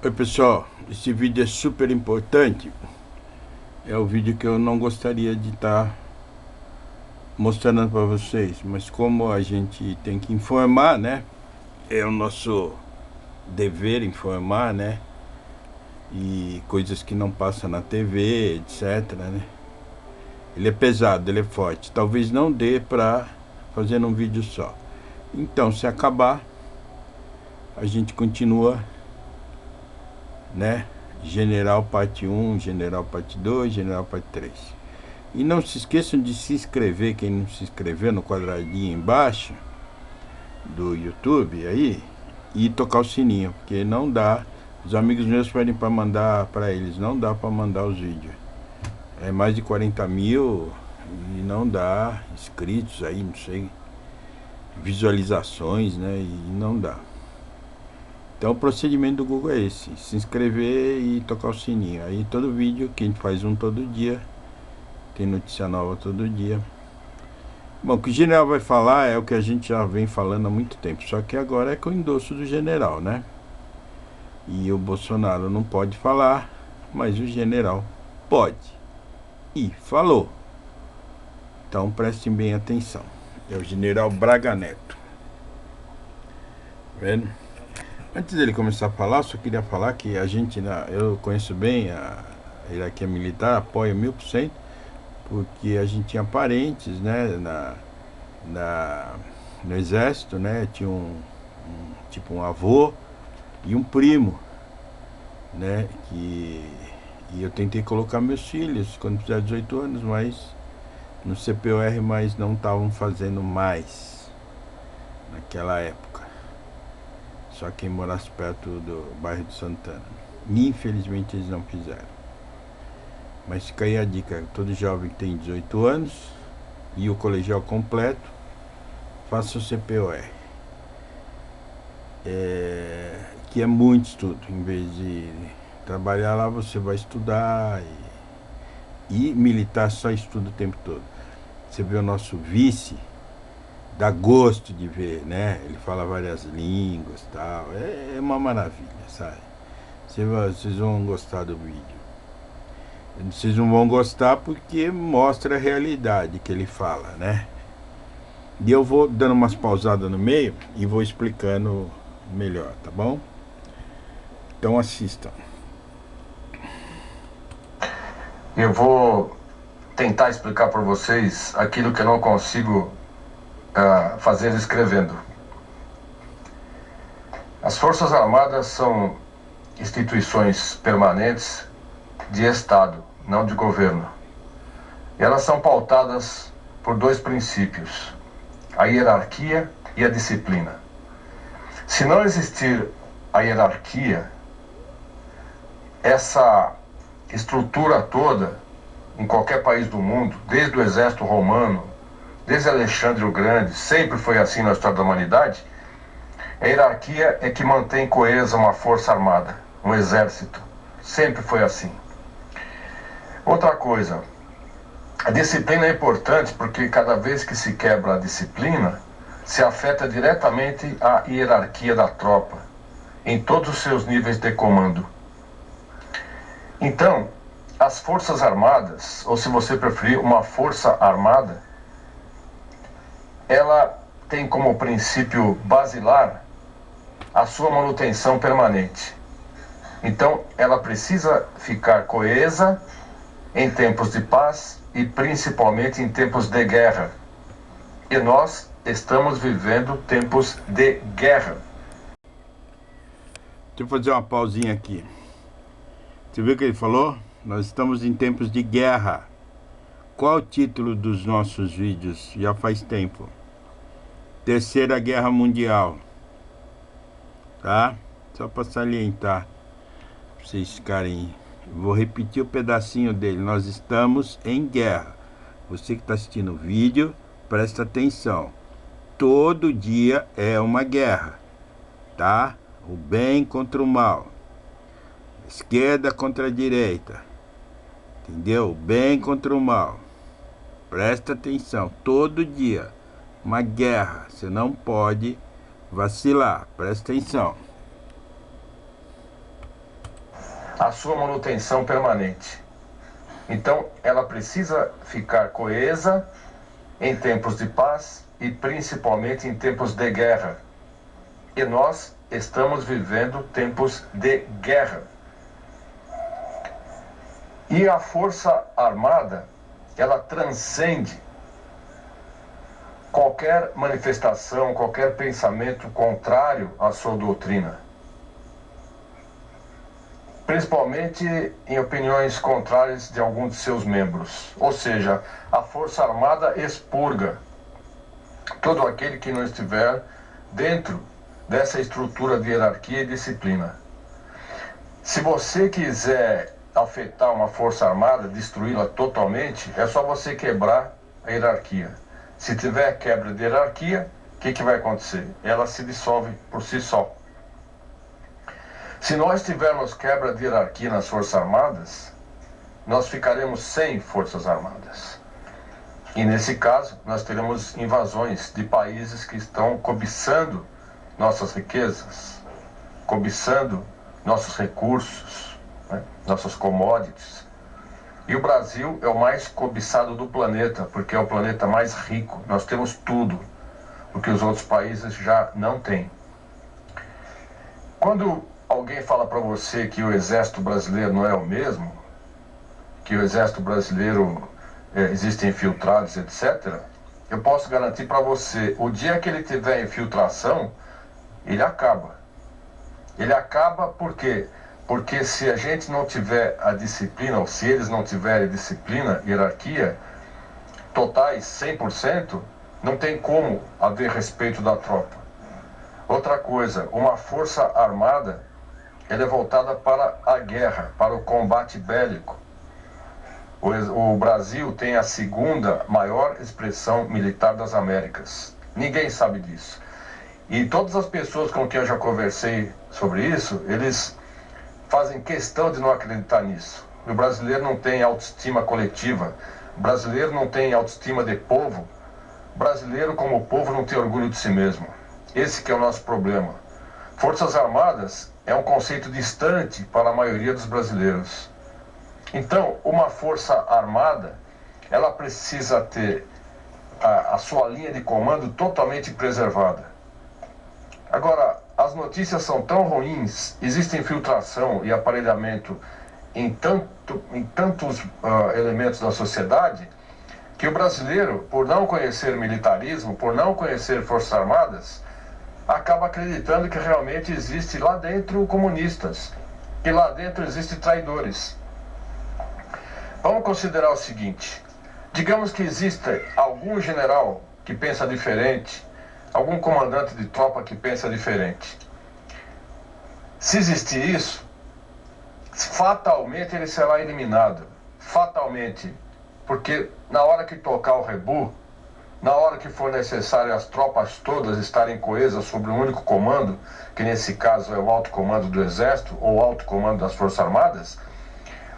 Oi pessoal, esse vídeo é super importante. É o vídeo que eu não gostaria de estar mostrando para vocês, mas como a gente tem que informar, né? É o nosso dever informar, né? E coisas que não passam na TV, etc, né? Ele é pesado, ele é forte. Talvez não dê para fazer num vídeo só. Então, se acabar, a gente continua, né? General parte 1, General parte 2, General parte 3. E não se esqueçam de se inscrever, quem não se inscreveu, no quadradinho embaixo do YouTube aí, e tocar o sininho, porque não dá. Os amigos meus pedem para mandar para eles, não dá para mandar os vídeos. É mais de 40 mil e não dá inscritos aí, não sei, visualizações, né? E não dá. Então o procedimento do Google é esse: se inscrever e tocar o sininho. Aí todo vídeo, que a gente faz um todo dia, tem notícia nova todo dia. Bom, o que o general vai falar é o que a gente já vem falando há muito tempo, só que agora é com o endosso do general, né? E o Bolsonaro não pode falar, mas o general pode. E falou. Então prestem bem atenção. É o general Braga Neto. Vendo? Antes dele começar a falar, só queria falar que a gente, eu conheço bem a hierarquia militar, apoia 1000%, porque a gente tinha parentes, né, no exército, né? Tinha tipo um avô e um primo, né? E eu tentei colocar meus filhos quando fizeram 18 anos, mas no CPOR, mas não estavam fazendo mais naquela época. Só quem morasse perto do bairro de Santana. Infelizmente eles não fizeram. Mas fica aí a dica: todo jovem que tem 18 anos e o colegial completo, faça o CPOR. Que é muito estudo. Em vez de trabalhar lá, você vai estudar. E militar só estuda o tempo todo. Você vê o nosso vice, dá gosto de ver, né? Ele fala várias línguas e tal. É uma maravilha, sabe? Vocês vão gostar do vídeo. Vocês não vão gostar porque mostra a realidade que ele fala, né? E eu vou dando umas pausadas no meio e vou explicando melhor, tá bom? Então assistam. Eu vou tentar explicar para vocês aquilo que eu não consigo fazer escrevendo. As Forças Armadas são instituições permanentes de Estado, não de governo. E elas são pautadas por dois princípios: a hierarquia e a disciplina. Se não existir a hierarquia, essa estrutura toda, em qualquer país do mundo, desde o exército romano, desde Alexandre o Grande, sempre foi assim na história da humanidade. A hierarquia é que mantém coesa uma força armada, um exército. Sempre foi assim. Outra coisa, a disciplina é importante porque cada vez que se quebra a disciplina, se afeta diretamente a hierarquia da tropa, em todos os seus níveis de comando. Então, as Forças Armadas, ou se você preferir, uma força armada, ela tem como princípio basilar a sua manutenção permanente. Então, ela precisa ficar coesa em tempos de paz e principalmente em tempos de guerra. E nós estamos vivendo tempos de guerra. Deixa eu fazer uma pausinha aqui. Você viu o que ele falou? Nós estamos em tempos de guerra. Qual o título dos nossos vídeos? Já faz tempo. Terceira Guerra Mundial. Tá? Só para salientar, pra vocês ficarem. Vou repetir o pedacinho dele. Nós estamos em guerra. Você que está assistindo o vídeo, presta atenção. Todo dia é uma guerra, tá? O bem contra o mal, esquerda contra a direita, entendeu? O bem contra o mal. Presta atenção, todo dia uma guerra. Você não pode vacilar. Presta atenção. a sua manutenção permanente. Então, ela precisa ficar coesa em tempos de paz e principalmente em tempos de guerra. E nós estamos vivendo tempos de guerra. E a Força Armada, ela transcende qualquer manifestação, qualquer pensamento contrário à sua doutrina. Principalmente em opiniões contrárias de alguns de seus membros. Ou seja, a Força Armada expurga todo aquele que não estiver dentro dessa estrutura de hierarquia e disciplina. Se você quiser afetar uma Força Armada, destruí-la totalmente, é só você quebrar a hierarquia. Se tiver quebra de hierarquia, o que vai acontecer? Ela se dissolve por si só. Se nós tivermos quebra de hierarquia nas Forças Armadas, nós ficaremos sem Forças Armadas. E nesse caso, nós teremos invasões de países que estão cobiçando nossas riquezas, cobiçando nossos recursos, né, nossas commodities. E o Brasil é o mais cobiçado do planeta, porque é o planeta mais rico. Nós temos tudo, o que os outros países já não têm. Quando alguém fala para você que o exército brasileiro não é o mesmo, que o exército brasileiro existem infiltrados, etc., eu posso garantir para você, o dia que ele tiver infiltração, ele acaba. Ele acaba por quê? Porque se a gente não tiver a disciplina, ou se eles não tiverem disciplina, hierarquia, totais 100%, não tem como haver respeito da tropa. Outra coisa, uma força armada, ela é voltada para a guerra, para o combate bélico. O Brasil tem a segunda maior expressão militar das Américas. Ninguém sabe disso. E todas as pessoas com quem eu já conversei sobre isso, eles fazem questão de não acreditar nisso. O brasileiro não tem autoestima coletiva, o brasileiro não tem autoestima de povo, o brasileiro como povo não tem orgulho de si mesmo. Esse que é o nosso problema. Forças Armadas é um conceito distante para a maioria dos brasileiros. Então, uma força armada, ela precisa ter a sua linha de comando totalmente preservada. Agora, as notícias são tão ruins, existe infiltração e aparelhamento em tantos elementos da sociedade, que o brasileiro, por não conhecer militarismo, por não conhecer forças armadas, acaba acreditando que realmente existe lá dentro comunistas, que lá dentro existem traidores. Vamos considerar o seguinte, digamos que exista algum general que pensa diferente, algum comandante de tropa que pensa diferente. Se existir isso, fatalmente ele será eliminado, fatalmente, porque na hora que tocar o rebu, na hora que for necessário as tropas todas estarem coesas sobre um único comando, que nesse caso é o alto comando do Exército ou o alto comando das Forças Armadas,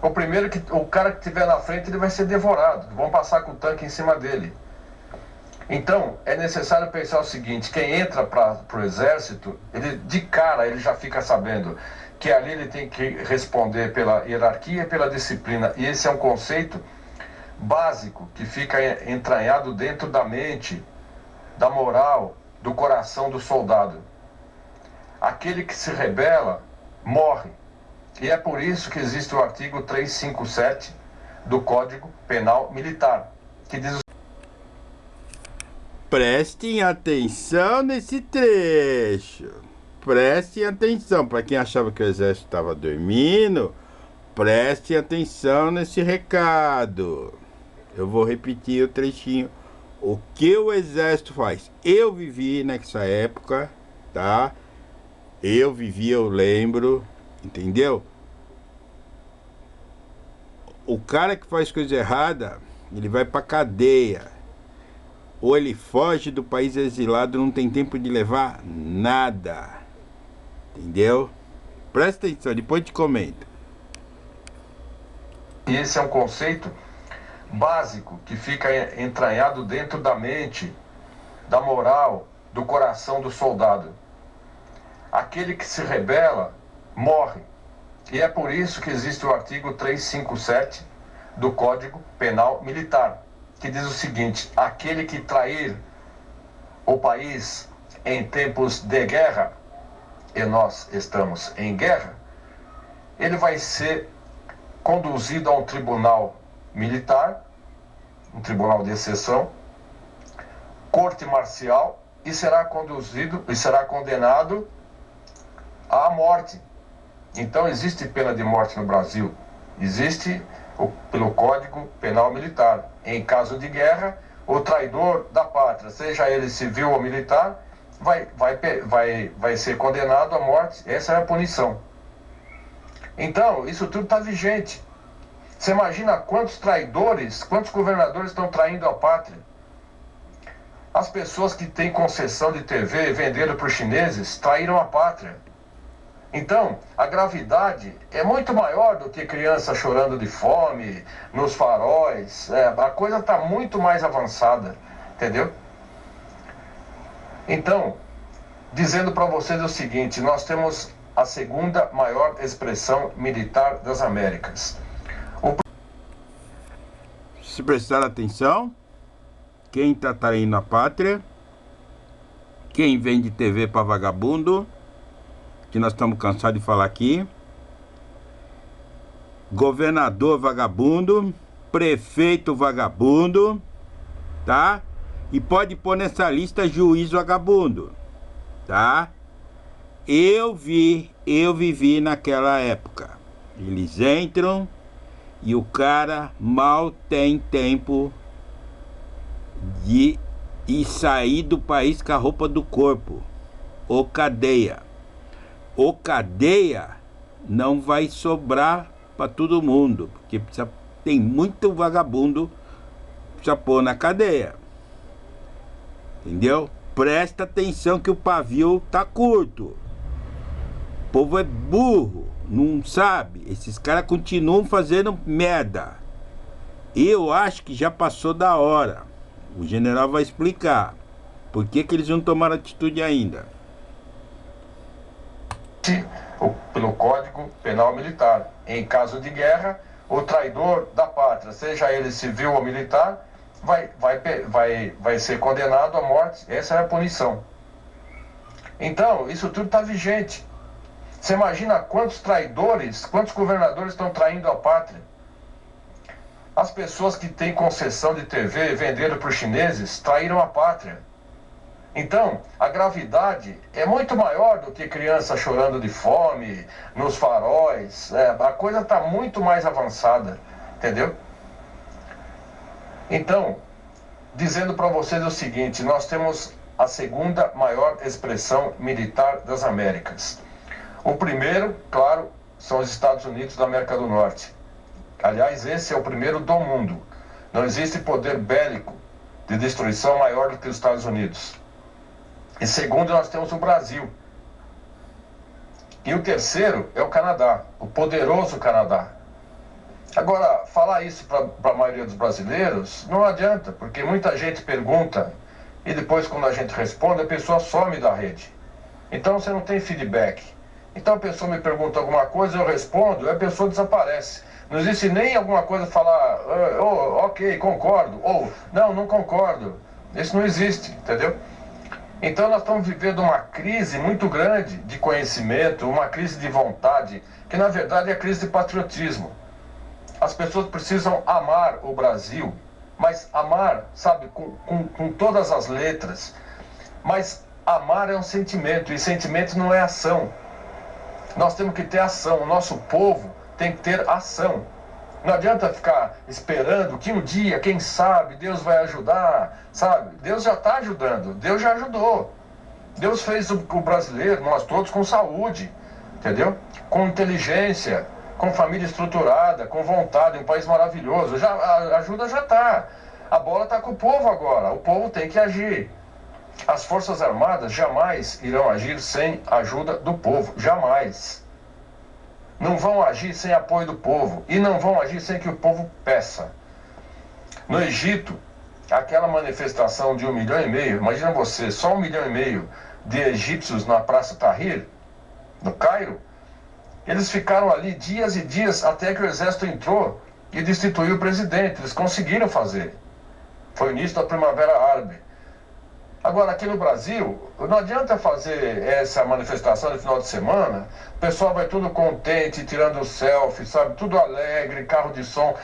o cara que estiver na frente ele vai ser devorado, vão passar com o tanque em cima dele. Então é necessário pensar o seguinte, quem entra para o Exército, ele de cara ele já fica sabendo que ali ele tem que responder pela hierarquia e pela disciplina, e esse é um conceito básico que fica entranhado dentro da mente, da moral, do coração do soldado. Aquele que se rebela morre. E é por isso que existe o artigo 357 do Código Penal Militar, que diz... Prestem atenção nesse trecho. Prestem atenção. Para quem achava que o exército estava dormindo, prestem atenção nesse recado. Eu vou repetir o trechinho. O que o exército faz? Eu vivi nessa época, tá? Eu vivi, eu lembro, entendeu? O cara que faz coisa errada, ele vai pra cadeia. Ou ele foge do país exilado, não tem tempo de levar nada. Entendeu? Presta atenção, depois te comenta. E esse é um conceito básico que fica entranhado dentro da mente, da moral, do coração do soldado. Aquele que se rebela morre. E é por isso que existe o artigo 357 do Código Penal Militar, que diz o seguinte: aquele que trair o país em tempos de guerra, e nós estamos em guerra, ele vai ser conduzido a um tribunal militar, um tribunal de exceção, corte marcial, e será condenado à morte. Então existe pena de morte no Brasil, existe pelo Código Penal Militar. Em caso de guerra, o traidor da pátria, seja ele civil ou militar, vai ser condenado à morte. Essa é a punição. Então, isso tudo está vigente. Você imagina quantos traidores, quantos governadores estão traindo a pátria? As pessoas que têm concessão de TV venderam para os chineses traíram a pátria. Então, a gravidade é muito maior do que criança chorando de fome, nos faróis. A coisa está muito mais avançada, entendeu? Então, dizendo para vocês o seguinte: nós temos a segunda maior expressão militar das Américas. Se prestar atenção, quem está traindo a pátria, quem vende TV para vagabundo, que nós estamos cansados de falar aqui, governador vagabundo, prefeito vagabundo, tá? E pode pôr nessa lista juiz vagabundo, tá? Eu vivi naquela época. Eles entram e o cara mal tem tempo de ir sair do país com a roupa do corpo. Ô cadeia. O cadeia não vai sobrar para todo mundo, porque tem muito vagabundo pra pôr na cadeia. Entendeu? Presta atenção que o pavio tá curto. O povo é burro, não sabe. Esses caras continuam fazendo merda. Eu acho que já passou da hora. O general vai explicar por que eles não tomaram atitude ainda. Pelo Código Penal Militar. Em caso de guerra, o traidor da pátria, seja ele civil ou militar, vai ser condenado à morte. Essa é a punição. Então, isso tudo está vigente. Você imagina quantos traidores, quantos governadores estão traindo a pátria? As pessoas que têm concessão de TV venderam para os chineses traíram a pátria. Então, a gravidade é muito maior do que criança chorando de fome, nos faróis. A coisa está muito mais avançada, entendeu? Então, dizendo para vocês o seguinte: nós temos a segunda maior expressão militar das Américas. O primeiro, claro, são os Estados Unidos da América do Norte. Aliás, esse é o primeiro do mundo. Não existe poder bélico de destruição maior do que os Estados Unidos. E segundo, nós temos o Brasil. E o terceiro é o Canadá, o poderoso Canadá. Agora, falar isso para a maioria dos brasileiros não adianta, porque muita gente pergunta e depois, quando a gente responde, a pessoa some da rede. Então você não tem feedback. Então a pessoa me pergunta alguma coisa, eu respondo, e a pessoa desaparece. Não existe nem alguma coisa falar, ok, concordo, ou não concordo. Isso não existe, entendeu? Então nós estamos vivendo uma crise muito grande de conhecimento, uma crise de vontade, que na verdade é a crise de patriotismo. As pessoas precisam amar o Brasil, mas amar, sabe, com todas as letras. Mas amar é um sentimento, e sentimento não é ação. Nós temos que ter ação, o nosso povo tem que ter ação. Não adianta ficar esperando que um dia, quem sabe, Deus vai ajudar, sabe? Deus já está ajudando, Deus já ajudou. Deus fez o brasileiro, nós todos, com saúde, entendeu? Com inteligência, com família estruturada, com vontade, um país maravilhoso. A ajuda já está. A bola está com o povo agora, o povo tem que agir. As Forças Armadas jamais irão agir sem a ajuda do povo, jamais. Não vão agir sem apoio do povo, e não vão agir sem que o povo peça. No Egito, aquela manifestação de 1,5 milhão, imagina você, só 1,5 milhão de egípcios na Praça Tahrir, no Cairo, Eles ficaram ali dias e dias até que o exército entrou e destituiu o presidente. Eles conseguiram fazer. Foi o início da Primavera Árabe. Agora, aqui no Brasil, não adianta fazer essa manifestação de final de semana, o pessoal vai tudo contente, tirando selfie, sabe, tudo alegre, carro de som.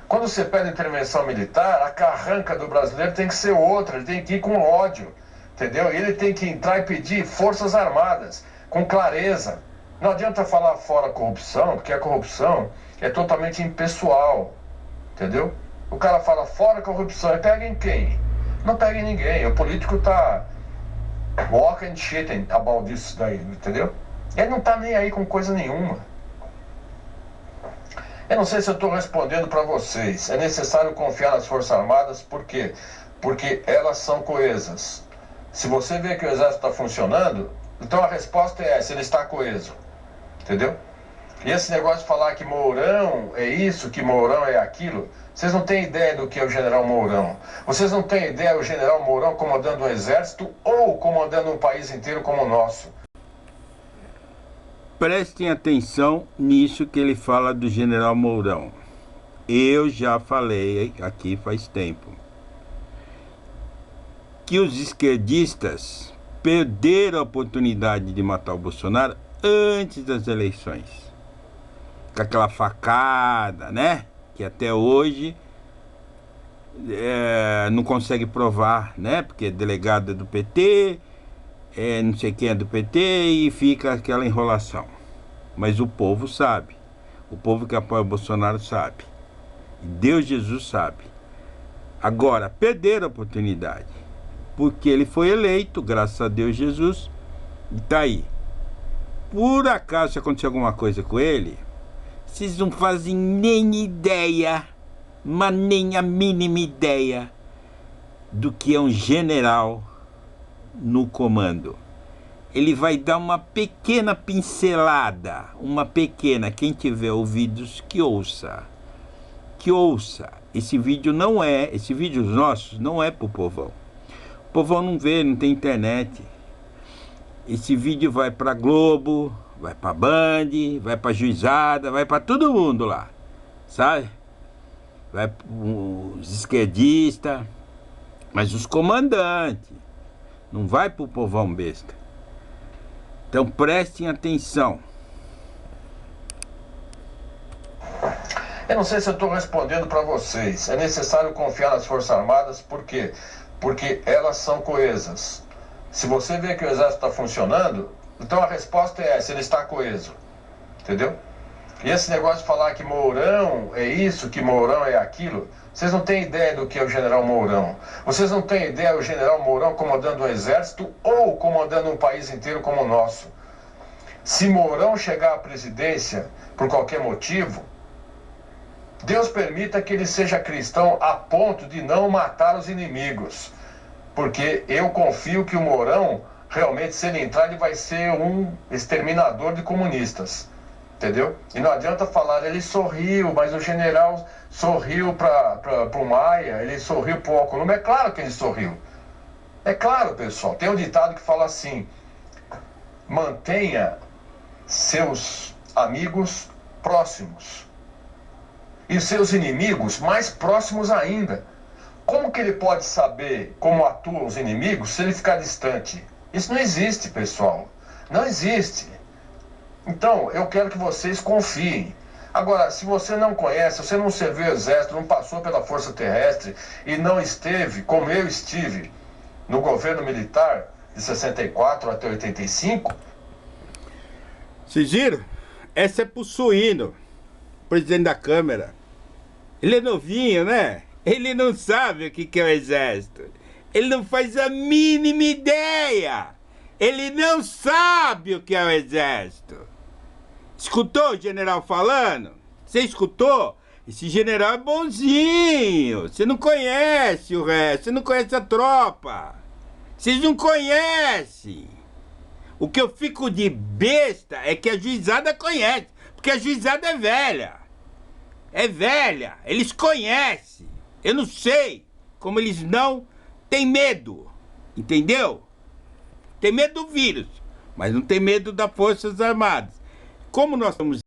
Quando você pede intervenção militar, a carranca do brasileiro tem que ser outra, ele tem que ir com ódio, entendeu? Ele tem que entrar e pedir forças armadas, com clareza. Não adianta falar fora a corrupção, porque a corrupção é totalmente impessoal, entendeu? O cara fala fora a corrupção, e pega em quem? Não pega em ninguém. O político tá walking and shitting about this daí, entendeu? Ele não tá nem aí com coisa nenhuma. Eu não sei se eu estou respondendo para vocês. É necessário confiar nas Forças Armadas, por quê? Porque elas são coesas. Se você vê que o exército está funcionando, então a resposta é essa, ele está coeso. Entendeu? E esse negócio de falar que Mourão é isso, que Mourão é aquilo, vocês não têm ideia do que é o general Mourão. Vocês não têm ideia do general Mourão comandando um exército ou comandando um país inteiro como o nosso. Prestem atenção nisso que ele fala do general Mourão. Eu já falei aqui faz tempo que os esquerdistas perderam a oportunidade de matar o Bolsonaro antes das eleições. Com aquela facada, né? Que até hoje não consegue provar, né? Porque é delegado do PT, não sei quem é do PT, e fica aquela enrolação. Mas o povo sabe. O povo que apoia o Bolsonaro sabe. E Deus Jesus sabe. Agora, perderam a oportunidade. Porque ele foi eleito, graças a Deus Jesus, e tá aí. Por acaso, se acontecer alguma coisa com ele, vocês não fazem nem ideia, mas nem a mínima ideia do que é um general no comando. Ele vai dar uma pequena pincelada, quem tiver ouvidos que ouça. Esse vídeo nossos não é pro povão. O povão não vê, não tem internet. Esse vídeo vai pra Globo, vai pra Band, vai pra Juizada, vai pra todo mundo lá, sabe? Vai os esquerdistas, mas os comandantes, não vai pro povão besta. Então prestem atenção. Eu não sei se eu estou respondendo para vocês. É necessário confiar nas Forças Armadas, por quê? Porque elas são coesas. Se você vê que o exército está funcionando, então a resposta é essa, ele está coeso. Entendeu? E esse negócio de falar que Mourão é isso, que Mourão é aquilo, vocês não têm ideia do que é o general Mourão. Vocês não têm ideia do general Mourão comandando um exército ou comandando um país inteiro como o nosso. Se Mourão chegar à presidência por qualquer motivo, Deus permita que ele seja cristão a ponto de não matar os inimigos. Porque eu confio que o Mourão, realmente, se ele entrar, ele vai ser um exterminador de comunistas. Entendeu? E não adianta falar, ele sorriu, mas o general sorriu para o Maia, ele sorriu para o Alcolumbre. É claro que ele sorriu. É claro, pessoal. Tem um ditado que fala assim: mantenha seus amigos próximos e seus inimigos mais próximos ainda. Como que ele pode saber como atuam os inimigos se ele ficar distante? Isso não existe, pessoal. Não existe. Então, eu quero que vocês confiem. Agora, se você não conhece, você não serviu o exército, não passou pela força terrestre e não esteve, como eu estive, no governo militar de 64 até 85... Vocês viram? Essa é pro Suíno, presidente da Câmara. Ele é novinho, né? Ele não sabe o que é o exército. Ele não faz a mínima ideia. Ele não sabe o que é o exército. Escutou o general falando? Você escutou? Esse general é bonzinho. Você não conhece o resto. Você não conhece a tropa. Vocês não conhecem. O que eu fico de besta é que a juizada conhece. Porque a juizada é velha. É velha. Eles conhecem. Eu não sei como eles não têm medo. Entendeu? Tem medo do vírus, mas não tem medo das Forças Armadas. como nós estamos